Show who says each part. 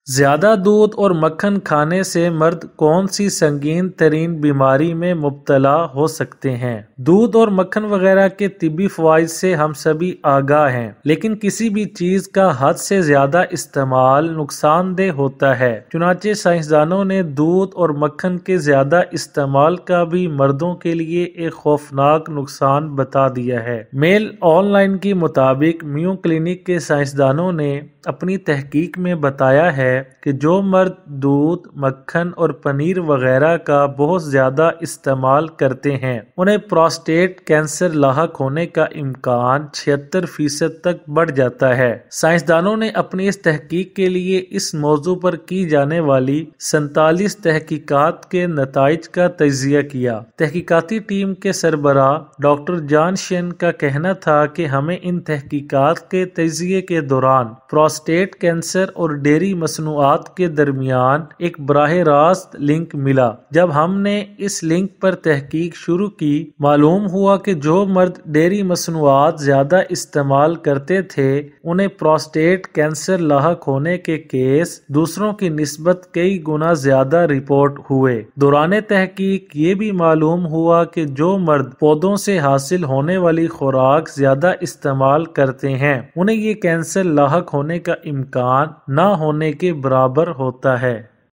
Speaker 1: زیادہ دودھ اور مکھن کھانے سے مرد کون سی سنگین ترین بیماری میں مبتلا ہو سکتے ہیں؟ دودھ اور مکھن وغیرہ کے طبی فوائد سے ہم سبھی آگاہ ہیں، لیکن کسی بھی چیز کا حد سے زیادہ استعمال نقصان دہ ہوتا ہے۔ چنانچہ سائنسدانوں نے دودھ اور مکھن کے زیادہ استعمال کا بھی مردوں کے لیے ایک خوفناک نقصان بتا دیا ہے۔ میل آن لائن کے مطابق میو کلینک کے سائنسدانوں نے اپنی تحقیق میں بتایا ہے کہ جو مرد دودھ، مکھن اور پنیر وغیرہ کا بہت زیادہ استعمال کرتے ہیں، انہیں پراسٹیٹ کینسر لاحق ہونے کا امکان 76% تک بڑھ جاتا ہے۔ سائنسدانوں نے اپنی اس تحقیق کے لیے اس موضوع پر کی جانے والی 47 تحقیقات کے نتائج کا تجزیہ کیا۔ تحقیقاتی ٹیم کے سربراہ ڈاکٹر جان شین کا کہنا تھا کہ ہمیں ان تحقیقات کے تجزیے کے دوران پراسٹیٹ کینسر اور ڈیری مصنوعات کے درمیان ایک براہ راست لنک ملا۔ جب ہم نے اس لنک پر تحقیق شروع کی، معلوم ہوا کہ جو مرد ڈیری مصنوعات زیادہ استعمال کرتے تھے، انہیں پراسٹیٹ کینسر لاحق ہونے کے کیس دوسروں کی نسبت کئی گنا زیادہ رپورٹ ہوئے۔ دوران تحقیق یہ بھی معلوم ہوا کہ جو مرد پودوں سے حاصل ہونے والی خوراک زیادہ استعمال کرتے ہیں، انہیں یہ کینسر لاحق ہونے کا امکان نہ ہونے کے برابر ہوتا ہے۔